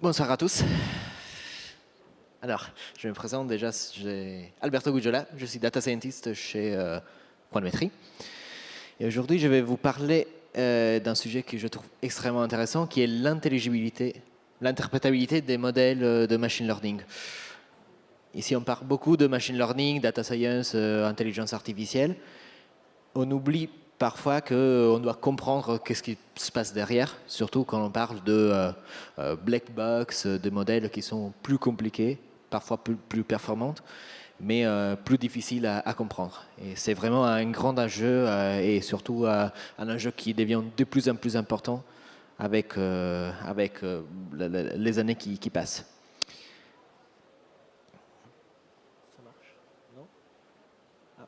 Bonsoir à tous. Alors, je me présente déjà, j'ai Alberto Guggiola, je suis data scientist chez Quantimetry. Et aujourd'hui, je vais vous parler d'un sujet que je trouve extrêmement intéressant, qui est l'intelligibilité, l'interprétabilité des modèles de machine learning. Ici, on parle beaucoup de machine learning, data science, intelligence artificielle. On oublie parfois qu'on doit comprendre qu'est-ce qui se passe derrière, surtout quand on parle de black box, de modèles qui sont plus compliqués, parfois plus performantes, mais plus difficiles à comprendre. Et c'est vraiment un grand enjeu et surtout un enjeu qui devient de plus en plus important avec les années qui passent. Ça marche? Non? Ah,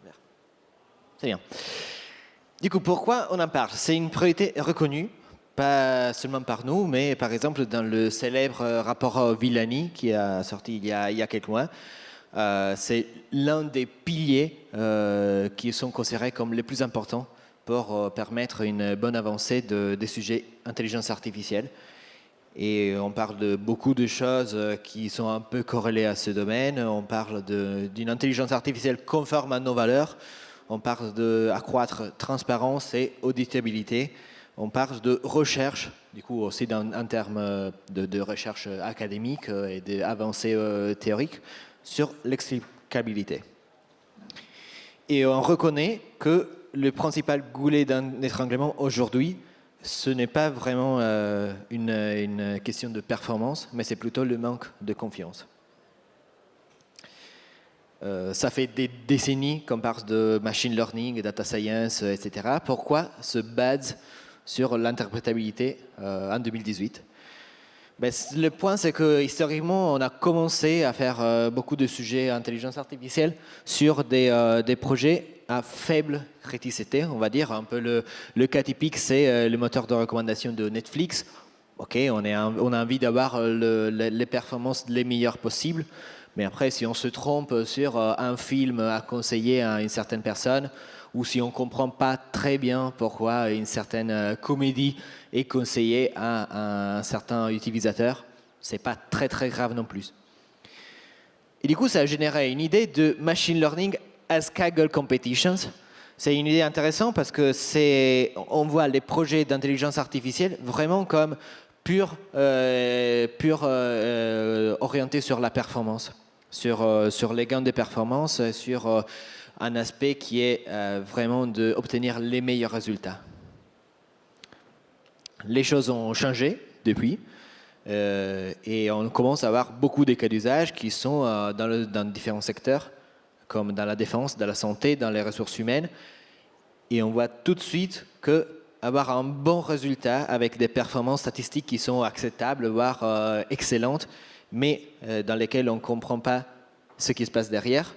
merde. C'est bien. Du coup, pourquoi on en parle? C'est une priorité reconnue, pas seulement par nous, mais par exemple dans le célèbre rapport Villani qui a sorti il y a quelques mois. C'est l'un des piliers qui sont considérés comme les plus importants pour permettre une bonne avancée des sujets intelligence artificielle. Et on parle de beaucoup de choses qui sont un peu corrélées à ce domaine. On parle d'une intelligence artificielle conforme à nos valeurs. On parle d'accroître transparence et auditabilité. On parle de recherche, du coup aussi en termes de recherche académique et d'avancées théoriques sur l'explicabilité. Et on reconnaît que le principal goulet d'étranglement aujourd'hui, ce n'est pas vraiment une question de performance, mais c'est plutôt le manque de confiance. Ça fait des décennies qu'on parle de machine learning, data science, etc. Pourquoi se base sur l'interprétabilité en 2018? Le point, c'est que historiquement, on a commencé à faire beaucoup de sujets intelligence artificielle sur des projets à faible criticité, on va dire. Un peu le cas typique, c'est le moteur de recommandation de Netflix. Ok, on a envie d'avoir les performances les meilleures possibles. Mais après, si on se trompe sur un film à conseiller à une certaine personne, ou si on ne comprend pas très bien pourquoi une certaine comédie est conseillée à un certain utilisateur, ce n'est pas très très grave non plus. Et du coup, ça a généré une idée de machine learning as Kaggle competitions. C'est une idée intéressante parce que on voit les projets d'intelligence artificielle vraiment comme pur orientés sur la performance. Sur les gains de performance, sur un aspect qui est vraiment d'obtenir les meilleurs résultats. Les choses ont changé depuis et on commence à avoir beaucoup de cas d'usage qui sont dans différents secteurs, comme dans la défense, dans la santé, dans les ressources humaines. Et on voit tout de suite qu'avoir un bon résultat avec des performances statistiques qui sont acceptables, voire excellentes, mais dans lesquels on ne comprend pas ce qui se passe derrière,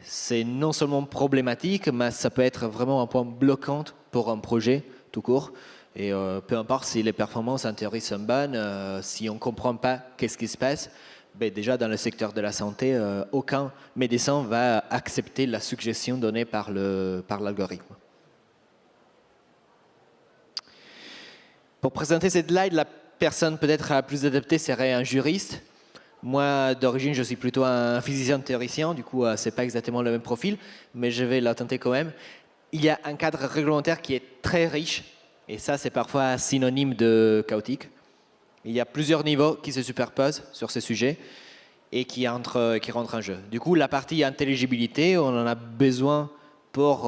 c'est non seulement problématique, mais ça peut être vraiment un point bloquant pour un projet tout court. Et peu importe si les performances en théorie sont bonnes, si on ne comprend pas qu'est-ce qui se passe, déjà dans le secteur de la santé, aucun médecin va accepter la suggestion donnée par l'algorithme. Pour présenter cette slide, la personne peut-être la plus adaptée serait un juriste. Moi, d'origine, je suis plutôt un physicien théoricien, du coup, ce n'est pas exactement le même profil, mais je vais la tenter quand même. Il y a un cadre réglementaire qui est très riche, et ça, c'est parfois synonyme de chaotique. Il y a plusieurs niveaux qui se superposent sur ces sujets et qui rentrent en jeu. Du coup, la partie intelligibilité, on en a besoin pour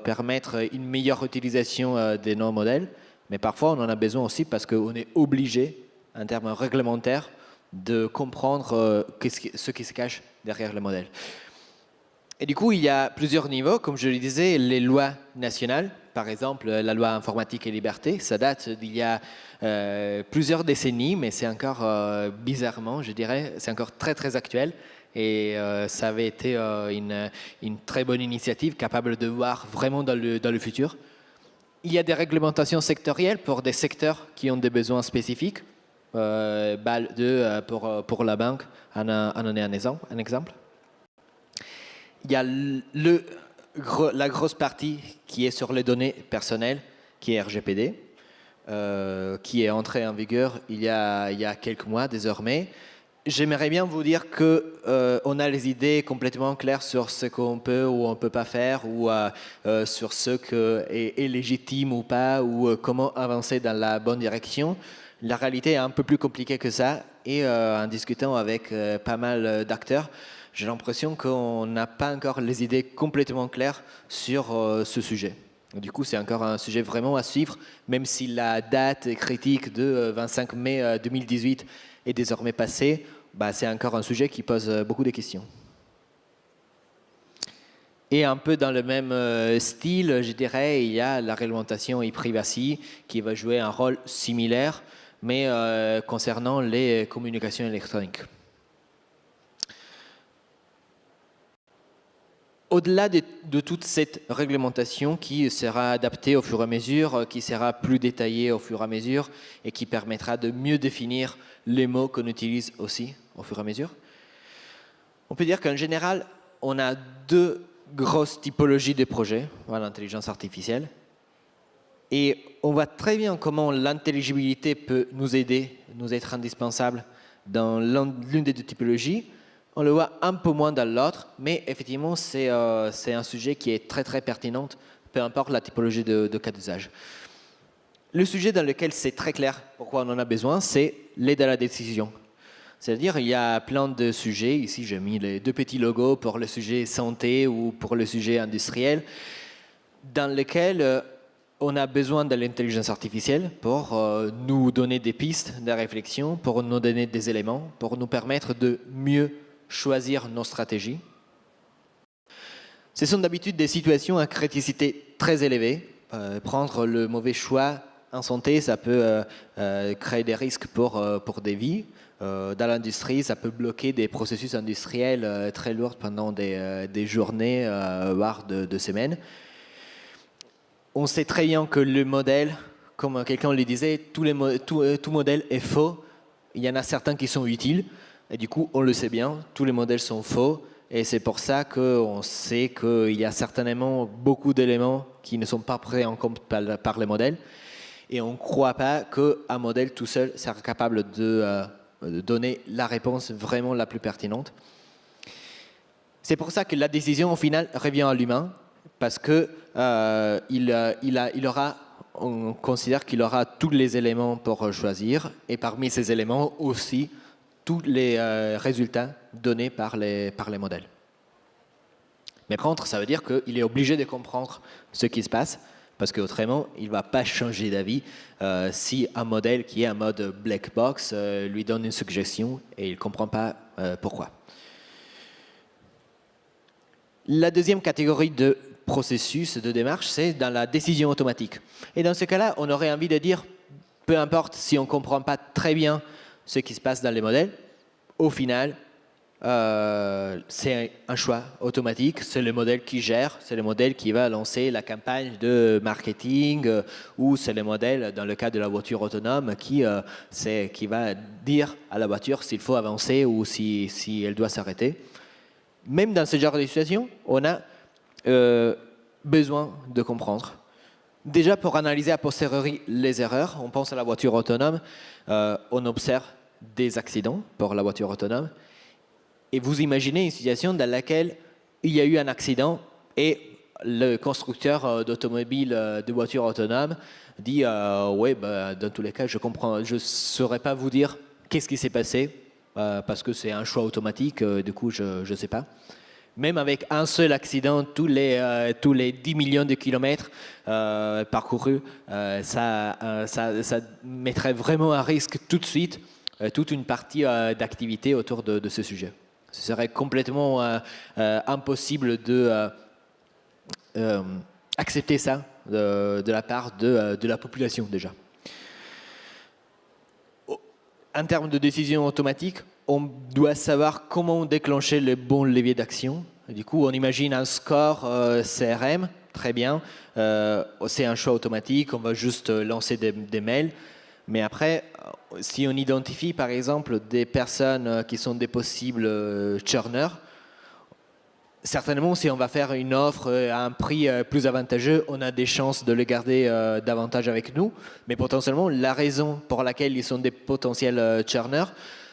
permettre une meilleure utilisation de nos modèles, mais parfois, on en a besoin aussi parce qu'on est obligé, en termes réglementaires, de comprendre ce qui se cache derrière le modèle. Et du coup, il y a plusieurs niveaux. Comme je le disais, les lois nationales, par exemple la loi informatique et liberté, ça date d'il y a plusieurs décennies, mais c'est encore bizarrement, je dirais, c'est encore très très actuel. Et ça avait été une très bonne initiative, capable de voir vraiment dans le futur. il y a des réglementations sectorielles pour des secteurs qui ont des besoins spécifiques. BAL 2 pour la banque, en est un exemple. Il y a la grosse partie qui est sur les données personnelles, qui est RGPD, qui est entrée en vigueur il y a quelques mois désormais. J'aimerais bien vous dire qu'on a les idées complètement claires sur ce qu'on peut ou on ne peut pas faire, ou sur ce qui est légitime ou pas, ou comment avancer dans la bonne direction. La réalité est un peu plus compliquée que ça, et en discutant avec pas mal d'acteurs, j'ai l'impression qu'on n'a pas encore les idées complètement claires sur ce sujet. Du coup, c'est encore un sujet vraiment à suivre, même si la date critique de 25 mai 2018 est désormais passée, c'est encore un sujet qui pose beaucoup de questions. Et un peu dans le même style, je dirais, il y a la réglementation e-privacy qui va jouer un rôle similaire, mais concernant les communications électroniques. Au-delà de toute cette réglementation qui sera adaptée au fur et à mesure, qui sera plus détaillée au fur et à mesure et qui permettra de mieux définir les mots qu'on utilise aussi au fur et à mesure, on peut dire qu'en général, on a deux grosses typologies de projets en intelligence artificielle. Et on voit très bien comment l'intelligibilité peut nous aider, nous être indispensable dans l'une des deux typologies. On le voit un peu moins dans l'autre, mais effectivement, c'est un sujet qui est très très pertinent, peu importe la typologie de cas d'usage. Le sujet dans lequel c'est très clair pourquoi on en a besoin, c'est l'aide à la décision. C'est-à-dire, il y a plein de sujets, ici j'ai mis les deux petits logos pour le sujet santé ou pour le sujet industriel, dans lesquels on a besoin de l'intelligence artificielle pour nous donner des pistes de réflexion, pour nous donner des éléments, pour nous permettre de mieux choisir nos stratégies. Ce sont d'habitude des situations à criticité très élevée. Prendre le mauvais choix en santé, ça peut créer des risques pour des vies. Dans l'industrie, ça peut bloquer des processus industriels très lourds pendant des journées, voire de semaines. On sait très bien que le modèle, comme quelqu'un le disait, tout modèle est faux. Il y en a certains qui sont utiles. Et du coup, on le sait bien, tous les modèles sont faux. Et c'est pour ça qu'on sait qu'il y a certainement beaucoup d'éléments qui ne sont pas pris en compte par les modèles. Et on ne croit pas qu'un modèle tout seul sera capable de donner la réponse vraiment la plus pertinente. C'est pour ça que la décision, au final, revient à l'humain. Parce que on considère qu'il aura tous les éléments pour choisir. Et parmi ces éléments aussi, tous les résultats donnés par les modèles. Mais par contre, ça veut dire qu'il est obligé de comprendre ce qui se passe, parce qu'autrement, il ne va pas changer d'avis si un modèle qui est un mode black box lui donne une suggestion et il ne comprend pas pourquoi. La deuxième catégorie de processus de démarche, c'est dans la décision automatique. Et dans ce cas-là, on aurait envie de dire, peu importe si on ne comprend pas très bien ce qui se passe dans les modèles, au final, c'est un choix automatique, c'est le modèle qui gère, c'est le modèle qui va lancer la campagne de marketing, ou c'est le modèle, dans le cas de la voiture autonome, qui va dire à la voiture s'il faut avancer ou si elle doit s'arrêter. Même dans ce genre de situation, on a besoin de comprendre. Déjà, pour analyser a posteriori les erreurs, on pense à la voiture autonome, on observe des accidents pour la voiture autonome. Et vous imaginez une situation dans laquelle il y a eu un accident et le constructeur d'automobile de voiture autonome dit ouais, dans tous les cas, je ne saurais pas vous dire qu'est-ce qui s'est passé parce que c'est un choix automatique, du coup, je ne sais pas. Même avec un seul accident, tous les 10 millions de kilomètres parcourus, ça mettrait vraiment à risque tout de suite toute une partie d'activité autour de ce sujet. Ce serait complètement impossible d'accepter ça de la part de la population déjà. En termes de décision automatique, on doit savoir comment déclencher le bon levier d'action. Du coup, on imagine un score CRM très bien. C'est un choix automatique, on va juste lancer des mails. Mais après, si on identifie par exemple des personnes qui sont des possibles churners, certainement si on va faire une offre à un prix plus avantageux, on a des chances de les garder davantage avec nous. Mais potentiellement, la raison pour laquelle ils sont des potentiels churners,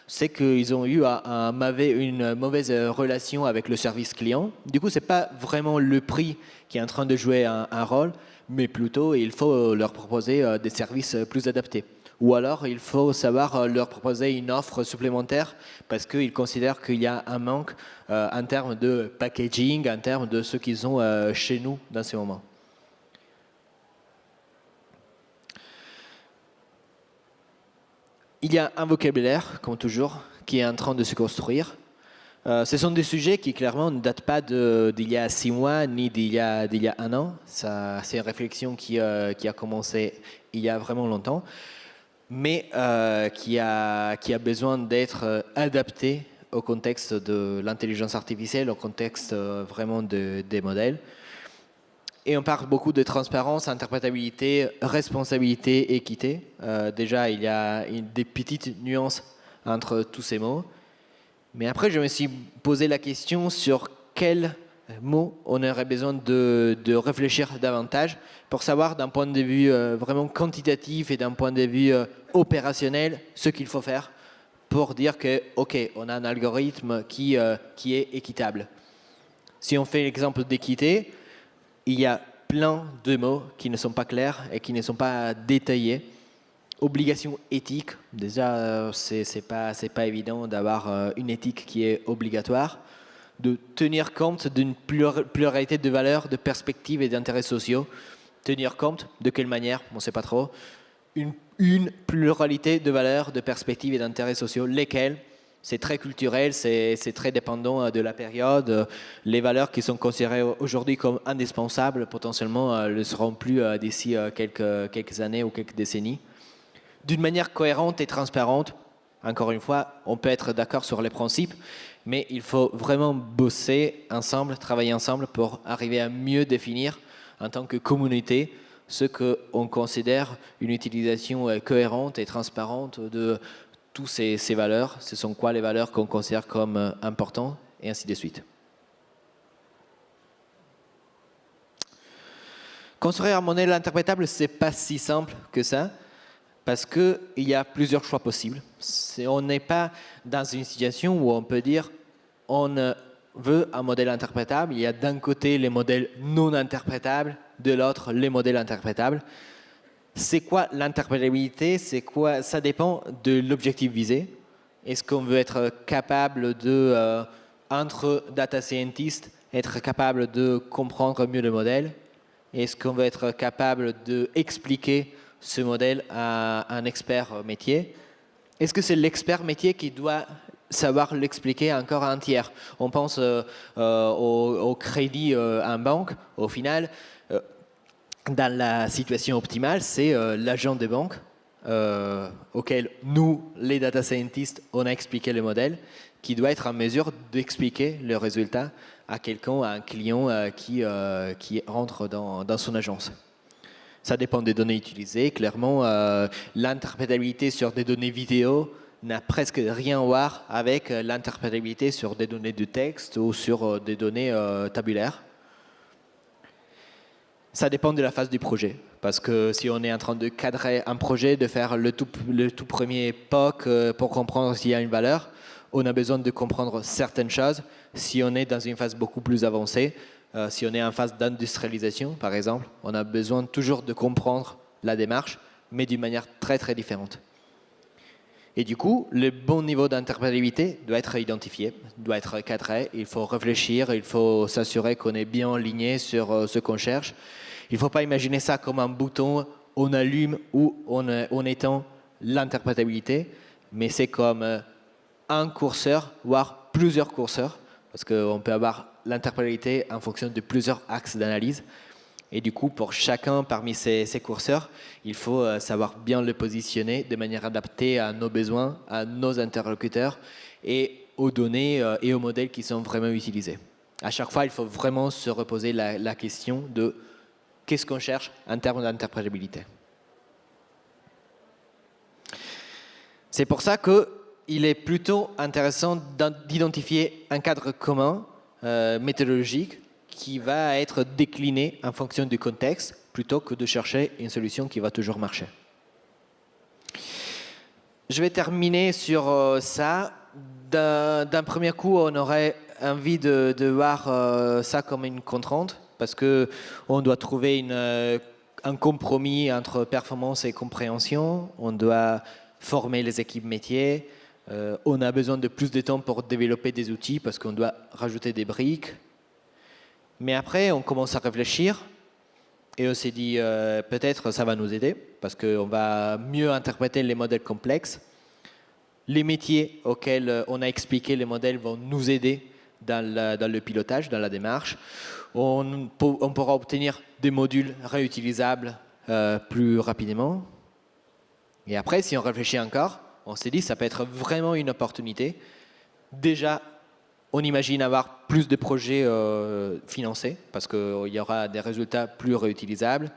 c'est qu'ils ont eu une mauvaise relation avec le service client. Du coup, ce n'est pas vraiment le prix qui est en train de jouer un rôle, mais plutôt il faut leur proposer des services plus adaptés. Ou alors, il faut savoir leur proposer une offre supplémentaire parce qu'ils considèrent qu'il y a un manque en termes de packaging, en termes de ce qu'ils ont chez nous dans ce moment. Il y a un vocabulaire, comme toujours, qui est en train de se construire. Ce sont des sujets qui, clairement, ne datent pas d'il y a 6 mois ni d'il y a 1 an. C'est une réflexion qui a commencé il y a vraiment longtemps, mais qui a besoin d'être adapté au contexte de l'intelligence artificielle, au contexte vraiment des modèles. Et on parle beaucoup de transparence, interprétabilité, responsabilité, équité. Déjà, il y a des petites nuances entre tous ces mots. Mais après, je me suis posé la question sur quels mots on aurait besoin de réfléchir davantage pour savoir d'un point de vue vraiment quantitatif et d'un point de vue opérationnel ce qu'il faut faire pour dire que, OK, on a un algorithme qui est équitable. Si on fait l'exemple d'équité, il y a plein de mots qui ne sont pas clairs et qui ne sont pas détaillés. Obligation éthique, déjà, c'est pas évident d'avoir une éthique qui est obligatoire. De tenir compte d'une pluralité de valeurs, de perspectives et d'intérêts sociaux. Tenir compte, de quelle manière, on ne sait pas trop. Une pluralité de valeurs, de perspectives et d'intérêts sociaux, lesquels? C'est très culturel, c'est très dépendant de la période. Les valeurs qui sont considérées aujourd'hui comme indispensables, potentiellement, ne le seront plus d'ici quelques années ou quelques décennies. D'une manière cohérente et transparente, encore une fois, on peut être d'accord sur les principes, mais il faut vraiment bosser ensemble, travailler ensemble pour arriver à mieux définir en tant que communauté ce qu'on considère une utilisation cohérente et transparente de toutes ces valeurs. Ce sont quoi les valeurs qu'on considère comme importantes et ainsi de suite. Construire un modèle interprétable, ce n'est pas si simple que ça. Parce qu'il y a plusieurs choix possibles. On n'est pas dans une situation où on peut dire on veut un modèle interprétable. Il y a d'un côté les modèles non interprétables, de l'autre les modèles interprétables. C'est quoi l'interprétabilité? Ça dépend de l'objectif visé. Est-ce qu'on veut être capable de, entre data scientists, être capable de comprendre mieux le modèle? Est-ce qu'on veut être capable d'expliquer ce modèle à un expert métier? Est-ce que c'est l'expert métier qui doit savoir l'expliquer encore à un tiers? On pense au crédit en banque. Au final, dans la situation optimale, c'est l'agent des banques auquel nous, les data scientists, on a expliqué le modèle, qui doit être en mesure d'expliquer le résultat à quelqu'un, à un client qui rentre dans son agence. Ça dépend des données utilisées. Clairement, l'interprétabilité sur des données vidéo n'a presque rien à voir avec l'interprétabilité sur des données de texte ou sur des données tabulaires. Ça dépend de la phase du projet. Parce que si on est en train de cadrer un projet, de faire le tout premier POC pour comprendre s'il y a une valeur, on a besoin de comprendre certaines choses. Si on est dans une phase beaucoup plus avancée, si on est en phase d'industrialisation, par exemple, on a besoin toujours de comprendre la démarche, mais d'une manière très très différente. Et du coup, le bon niveau d'interprétabilité doit être identifié, doit être cadré. Il faut réfléchir, il faut s'assurer qu'on est bien aligné sur ce qu'on cherche. Il ne faut pas imaginer ça comme un bouton, on allume ou on éteint l'interprétabilité, mais c'est comme un curseur, voire plusieurs curseurs, parce qu'on peut avoir l'interprétabilité en fonction de plusieurs axes d'analyse. Et du coup, pour chacun parmi ces curseurs, il faut savoir bien le positionner de manière adaptée à nos besoins, à nos interlocuteurs et aux données et aux modèles qui sont vraiment utilisés. À chaque fois, il faut vraiment se reposer la question de qu'est-ce qu'on cherche en termes d'interprétabilité. C'est pour ça qu'il est plutôt intéressant d'identifier un cadre commun méthodologique qui va être décliné en fonction du contexte plutôt que de chercher une solution qui va toujours marcher. Je vais terminer sur ça. D'un premier coup, on aurait envie de voir ça comme une contrainte parce qu'on doit trouver un compromis entre performance et compréhension. On doit former les équipes métiers. On a besoin de plus de temps pour développer des outils parce qu'on doit rajouter des briques. Mais après, on commence à réfléchir et on s'est dit peut-être ça va nous aider parce qu'on va mieux interpréter les modèles complexes. Les métiers auxquels on a expliqué les modèles vont nous aider dans le pilotage, dans la démarche. On pourra obtenir des modules réutilisables plus rapidement. Et après, si on réfléchit encore, on s'est dit que ça peut être vraiment une opportunité. Déjà, on imagine avoir plus de projets financés parce qu'il y aura des résultats plus réutilisables.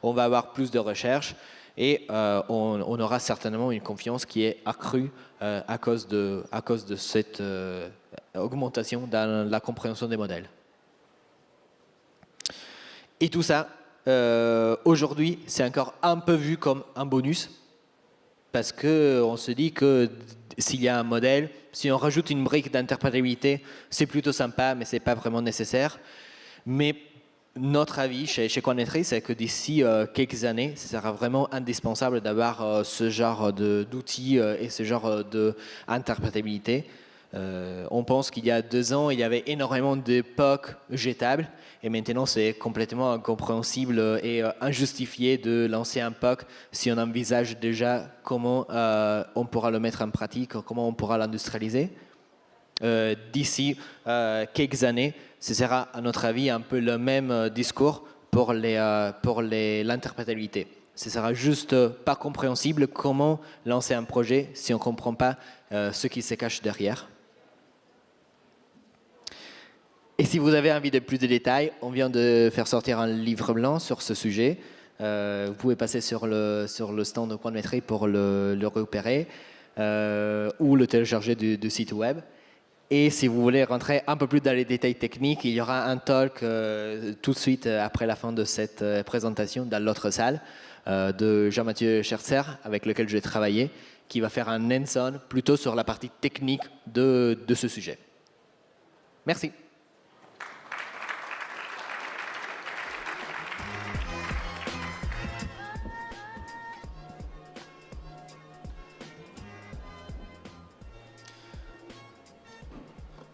On va avoir plus de recherche et on aura certainement une confiance qui est accrue à cause de cette augmentation dans la compréhension des modèles. Et tout ça, aujourd'hui, c'est encore un peu vu comme un bonus parce qu'on se dit que s'il y a un modèle, si on rajoute une brique d'interprétabilité, c'est plutôt sympa, mais ce n'est pas vraiment nécessaire. Mais notre avis chez Quanetry, c'est que d'ici quelques années, ce sera vraiment indispensable d'avoir ce genre d'outils et ce genre d'interprétabilité. On pense qu'il y a 2 ans, il y avait énormément de POC jetables et maintenant c'est complètement incompréhensible et injustifié de lancer un POC si on envisage déjà comment on pourra le mettre en pratique, comment on pourra l'industrialiser. D'ici quelques années, ce sera à notre avis un peu le même discours pour l'interprétabilité. Ce sera juste pas compréhensible comment lancer un projet si on ne comprend pas ce qui se cache derrière. Et si vous avez envie de plus de détails, on vient de faire sortir un livre blanc sur ce sujet. Vous pouvez passer sur le stand de Quanetry pour le repérer ou le télécharger du site web. Et si vous voulez rentrer un peu plus dans les détails techniques, il y aura un talk tout de suite après la fin de cette présentation dans l'autre salle de Jean-Mathieu Scherzer avec lequel j'ai travaillé, qui va faire un hands-on plutôt sur la partie technique de ce sujet. Merci.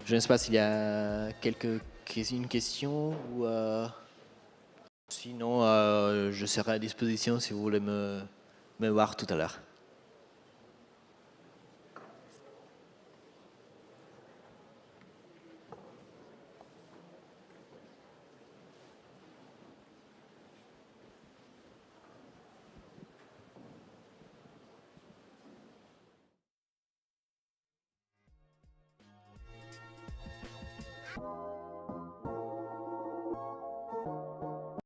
Je ne sais pas s'il y a une question ou sinon je serai à disposition si vous voulez me voir tout à l'heure.